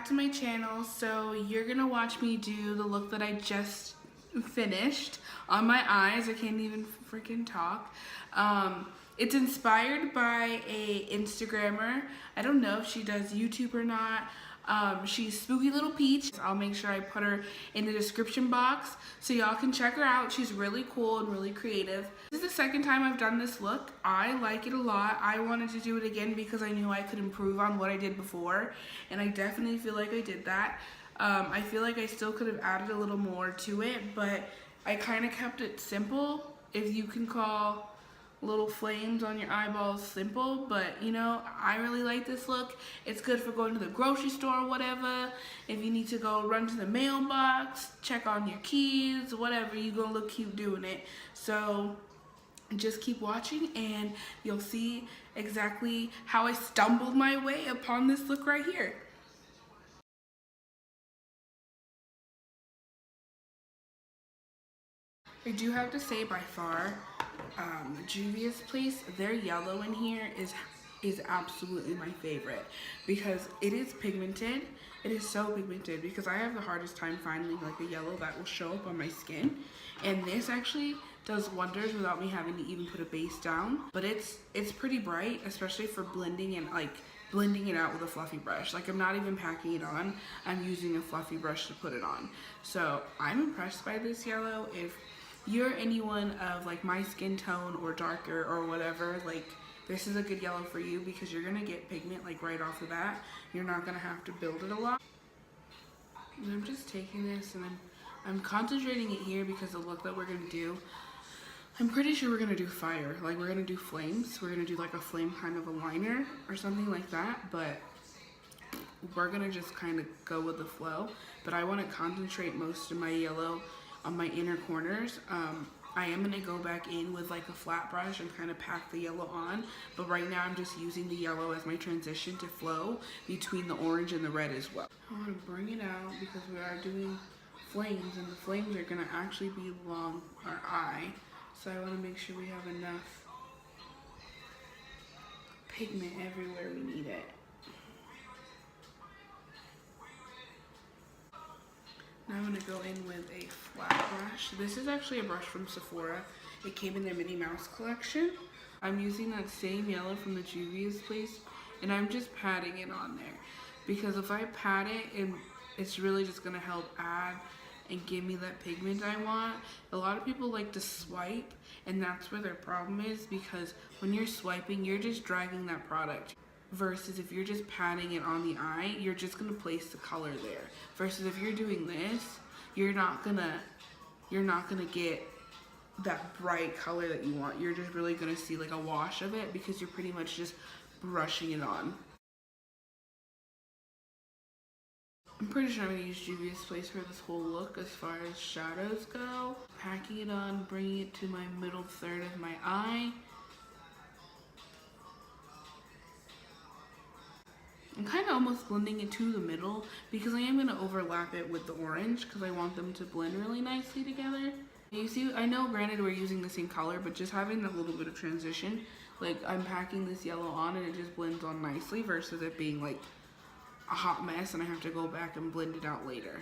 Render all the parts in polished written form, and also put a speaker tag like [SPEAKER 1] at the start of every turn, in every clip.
[SPEAKER 1] to my channel. So you're gonna watch me do the look that I just finished on my eyes. I can't even freaking talk. It's inspired by a Instagrammer. I don't know if she does YouTube or not. She's Spooky Little Peach. I'll make sure I put her in the description box so y'all can check her out. She's really cool and really creative. This is the second time I've done this look. I like it a lot. I wanted to do it again because I knew I could improve on what I did before, and I definitely feel like I did that. I feel like I still could have added a little more to it, but I kind of kept it simple, if you can call little flames on your eyeballs simple. But you know, I really like this look. It's good for going to the grocery store or whatever. If you need to go run to the mailbox, check on your keys, whatever, you're gonna look cute doing it. So just keep watching and you'll see exactly how I stumbled my way upon this look right here. I do have to say, by far, Juvia's place, their yellow in here is absolutely my favorite because it is pigmented. It is so pigmented because I have the hardest time finding like a yellow that will show up on my skin, and this actually does wonders without me having to even put a base down. But it's pretty bright, especially for blending and like blending it out with a fluffy brush. Like, I'm not even packing it on, I'm using a fluffy brush to put it on. So I'm impressed by this yellow. If you're anyone of like my skin tone or darker or whatever, like, this is a good yellow for you because you're gonna get pigment like right off the bat. You're not gonna have to build it a lot. And I'm just taking this and I'm concentrating it here because the look that we're gonna do, I'm pretty sure we're gonna do fire. Like, we're gonna do flames. We're gonna do like a flame kind of a liner or something like that, but we're gonna just kind of go with the flow. But I wanna concentrate most of my yellow on my inner corners. I am gonna go back in with like a flat brush and kind of pack the yellow on, but right now I'm just using the yellow as my transition to flow between the orange and the red as well. I wanna bring it out because we are doing flames, and the flames are gonna actually be along our eye. So I wanna make sure we have enough pigment everywhere we need it. Now I'm gonna go in with a flat brush. This is actually a brush from Sephora. It came in their Minnie Mouse collection. I'm using that same yellow from the Juvia's place, and I'm just patting it on there. Because if I pat it, it's really just gonna help add and give me that pigment I want. A lot of people like to swipe, and that's where their problem is, because when you're swiping, you're just dragging that product. Versus if you're just patting it on the eye, you're just gonna place the color there. Versus if you're doing this, you're not gonna get that bright color that you want. You're just really gonna see like a wash of it because you're pretty much just brushing it on. I'm pretty sure I'm gonna use Juvia's place for this whole look as far as shadows go. Packing it on, bringing it to my middle third of my eye. I'm kind of almost blending it to the middle because I am going to overlap it with the orange because I want them to blend really nicely together. You see, I know granted we're using the same color, but just having that little bit of transition, like I'm packing this yellow on and it just blends on nicely versus it being like a hot mess and I have to go back and blend it out later.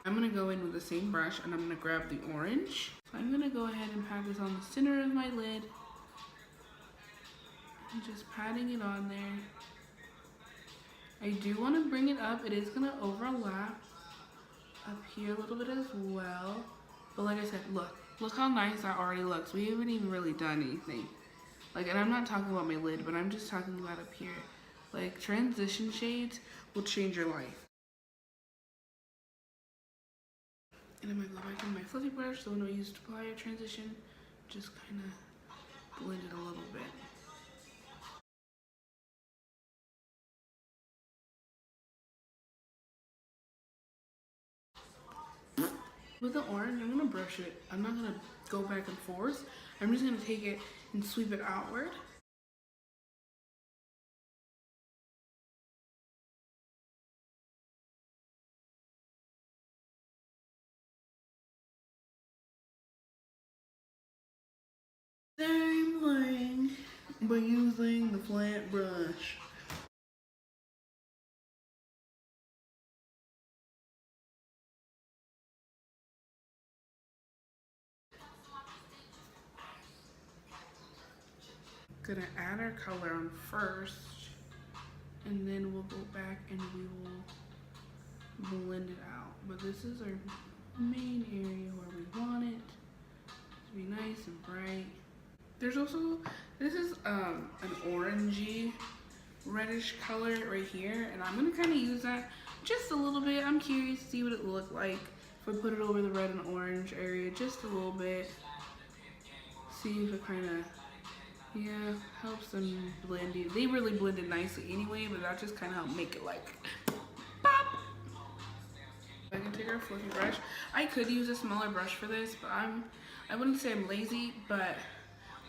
[SPEAKER 1] I'm going to go in with the same brush and I'm going to grab the orange. So I'm going to go ahead and pat this on the center of my lid and just patting it on there. I do want to bring it up. It is going to overlap up here a little bit as well. But like I said, look how nice that already looks. We haven't even really done anything. Like, and I'm not talking about my lid, but I'm just talking about up here. Like, transition shades will change your life. And I'm going to go back in my fluffy brush, the one we used to apply a transition. Just kind of blend it a little bit. With the orange, I'm gonna brush it. I'm not gonna go back and forth. I'm just gonna take it and sweep it outward. Same thing, but using the flat brush. Gonna add our color on first, and then we'll go back and we will blend it out. But this is our main area where we want it to be nice and bright. There's also, this is an orangey reddish color right here, and I'm gonna kind of use that just a little bit. I'm curious to see what it will look like if I put it over the red and orange area just a little bit. See if it kind of, yeah, helps them blend it. They really blended nicely anyway, but that just kind of helped make it like pop. I can take our fluffy brush. I could use a smaller brush for this, but I wouldn't say I'm lazy, but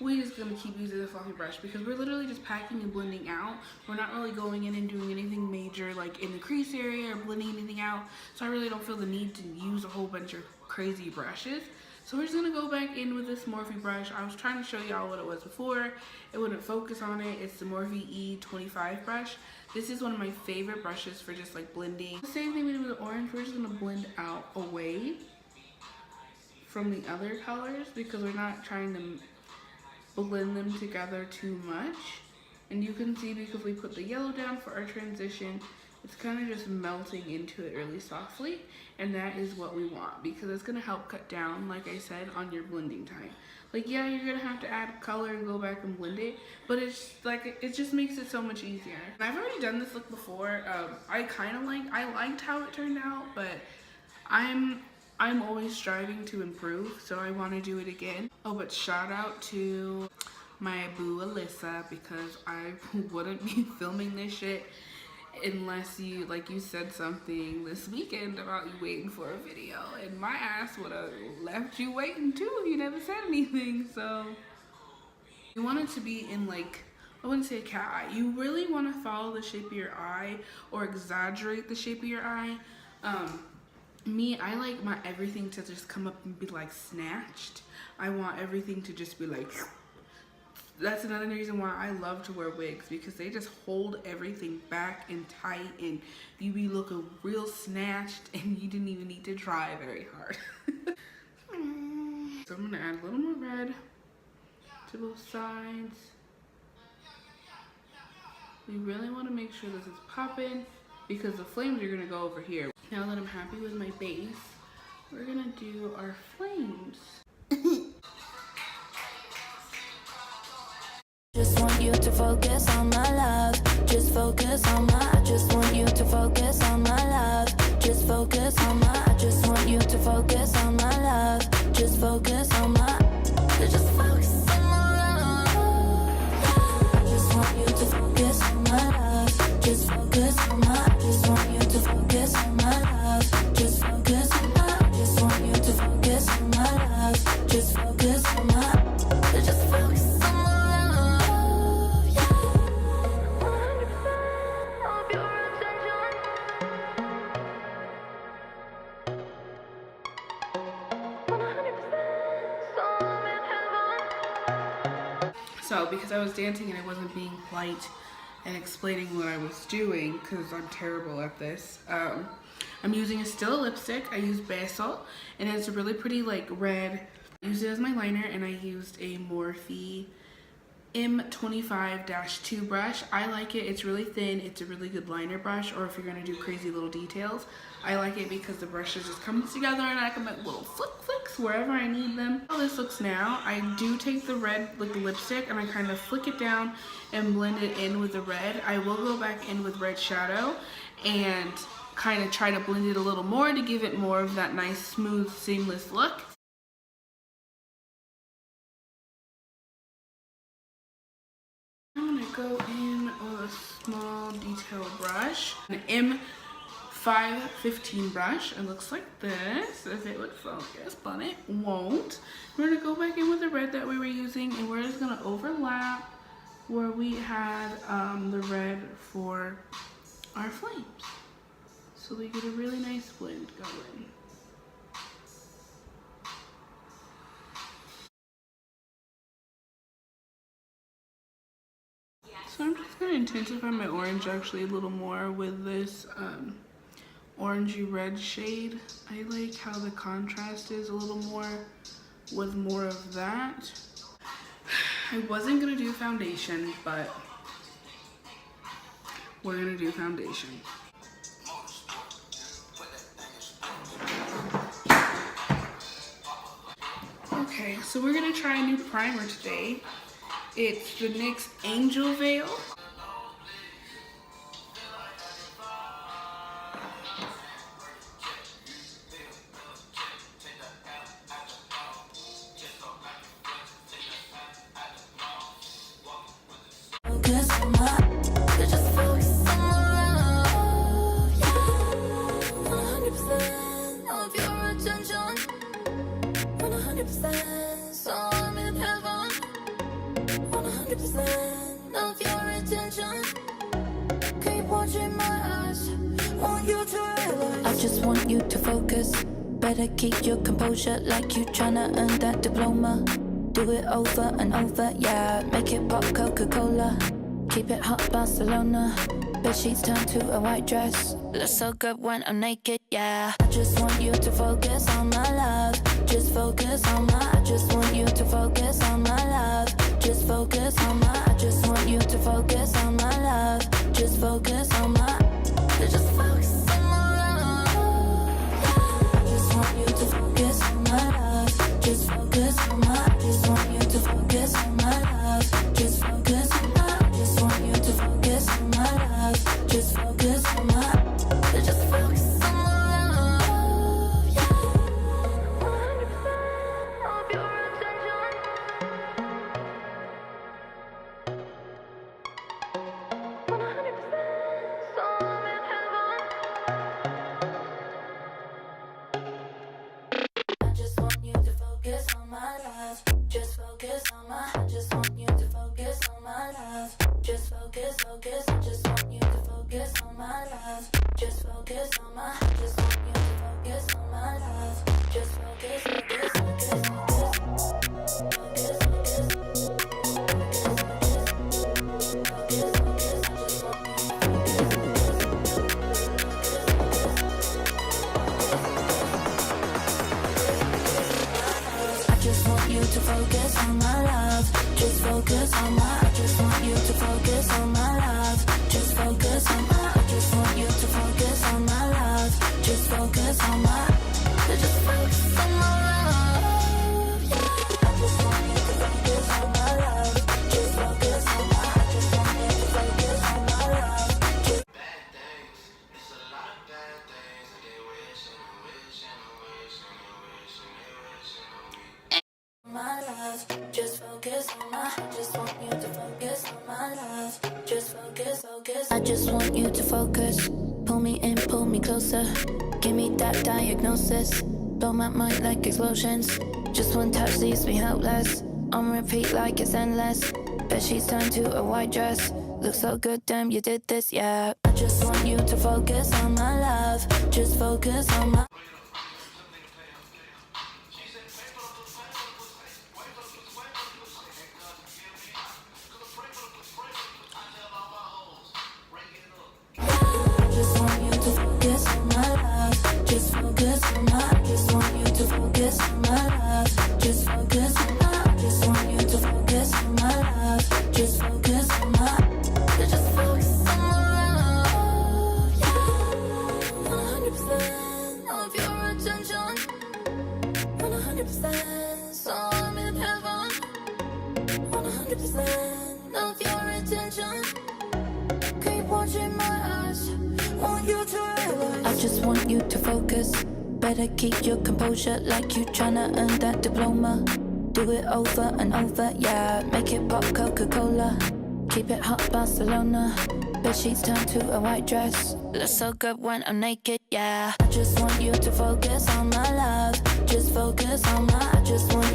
[SPEAKER 1] we're just gonna keep using the fluffy brush because we're literally just packing and blending out. We're not really going in and doing anything major like in the crease area or blending anything out. So I really don't feel the need to use a whole bunch of crazy brushes. So we're just gonna go back in with this Morphe brush. I was trying to show y'all what it was before. It wouldn't focus on it. It's the Morphe E25 brush. This is one of my favorite brushes for just like blending. The same thing we do with the orange. We're just gonna blend out away from the other colors because we're not trying to blend them together too much. And you can see because we put the yellow down for our transition, it's kind of just melting into it really softly, and that is what we want because it's going to help cut down, like I said, on your blending time. Like, yeah, you're going to have to add color and go back and blend it, but it's like, it just makes it so much easier. And I've already done this look before. I liked how it turned out, but I'm always striving to improve, so I want to do it again. Oh, but shout out to my boo Alyssa because I wouldn't be filming this shit unless you said something this weekend about you waiting for a video, and my ass would have left you waiting too if you never said anything. So you want it to be in like, I wouldn't say a cat eye. You really want to follow the shape of your eye or exaggerate the shape of your eye. Me, I like my everything to just come up and be like snatched. I want everything to just be like, that's another reason why I love to wear wigs because they just hold everything back and tight and you be looking real snatched and you didn't even need to try very hard. So I'm gonna add a little more red to both sides. We really want to make sure this is popping because the flames are gonna go over here. Now that I'm happy with my base, we're gonna do our flames.
[SPEAKER 2] Just want you to focus on my love. Just focus on my, I just want you to focus on my love. Just focus on my, I just want you to focus on my love. Just focus on my, just focus on my love. I just want you to focus on my love. Just focus on my, I just want you to focus on my love. Just focus on my, I just want you to focus on my love. Just focus on my, just focus on my love. Yeah. 100% of your attention. 100%, so I'm in heaven.
[SPEAKER 1] So because I was dancing and I wasn't being polite and explaining what I was doing because I'm terrible at this, I'm using a Stila lipstick. I use Beso and it's a really pretty like red. I used it as my liner and I used a Morphe M25-2 brush. I like it. It's really thin. It's a really good liner brush, or if you're going to do crazy little details, I like it because the brushes just come together and I can make little flicks wherever I need them. How this looks now, I do take the red like lipstick and I kind of flick it down and blend it in with the red. I will go back in with red shadow and kind of try to blend it a little more to give it more of that nice smooth seamless look. I'm gonna go in with a small detail brush, an M515 brush. It looks like this, if it would focus, but it won't. We're gonna go back in with the red that we were using and we're just gonna overlap where we had the red for our flames. So we get a really nice blend going. So I'm just gonna intensify my orange actually a little more with this orangey red shade. I like how the contrast is a little more with more of that. I wasn't gonna do foundation, but we're gonna do foundation. Okay, so we're gonna try a new primer today. It's the NYX Angel Veil.
[SPEAKER 2] Focus on my, just focus on my love, yeah. 100% of your attention, 100%, so I'm in heaven. 100% of your attention. Keep watching my eyes, want you to realize. I just want you to focus. Better keep your composure like you tryna earn that diploma. Do it over and over, yeah. Make it pop Coca-Cola. Keep it hot Barcelona. Bed sheets turn to a white dress. Looks so good when I'm naked, yeah. I just want you to focus on my love. Just focus on my, I just want you to focus on my love. Just focus on my, I just want you to focus on my love. Just focus on my, just focus on my love, yeah. I just want you to focus on my love. Just focus on my, I just want you to focus on my love. Just focus on my, I just want you to focus on my love. Just focus on my, just focus on my love, yeah. 100% of your attention. 100%, so I'm in heaven. I just want you to focus on my love. Just focus on my, I just want you to focus on my love. Just focus, focus, I just want you to focus on my love. Just focus on my, I just want you to focus on my love. Just focus, focus, focus, focus. Focus, focus. I just want you to focus on my love. Just focus on my, I just want you to focus on my love. Just focus on my, I just want you to focus on my love. Just focus on my, just focus on my love, yeah. I just want you to focus on my love. Just focus on my, I just want you to focus on my love. Just
[SPEAKER 3] Bad things, it's a lot of bad things. They wish and they wish and they wish and they wish and they wish and they wish.
[SPEAKER 2] my love, just focus on my, I just want you to focus on my love. Just focus, focus. I just want you to focus. Pull me in, pull me closer. Give me that diagnosis. Blow my mind like explosions. Just one touch leaves me helpless. On repeat like it's endless. Bed sheets turn to a white dress. Looks so good, damn, you did this, yeah. I just want you to focus on my love. Just focus on my. I just want you to focus on my love. Just focus on my, I just want you to focus on my love. Just focus on my, I just want you to focus on my love. Just focus on my, just focus on my love, yeah. 100% of your attention. 100%, so I'm in heaven. 100% of your attention. Keep watching my eyes, want you to realize. I just want you to focus. Better keep your composure like you tryna earn that diploma. Do it over and over, yeah. Make it pop Coca-Cola. Keep it hot Barcelona. Bed sheets turn to a white dress. Looks so good when I'm naked, yeah. I just want you to focus on my love. Just focus on my, I just want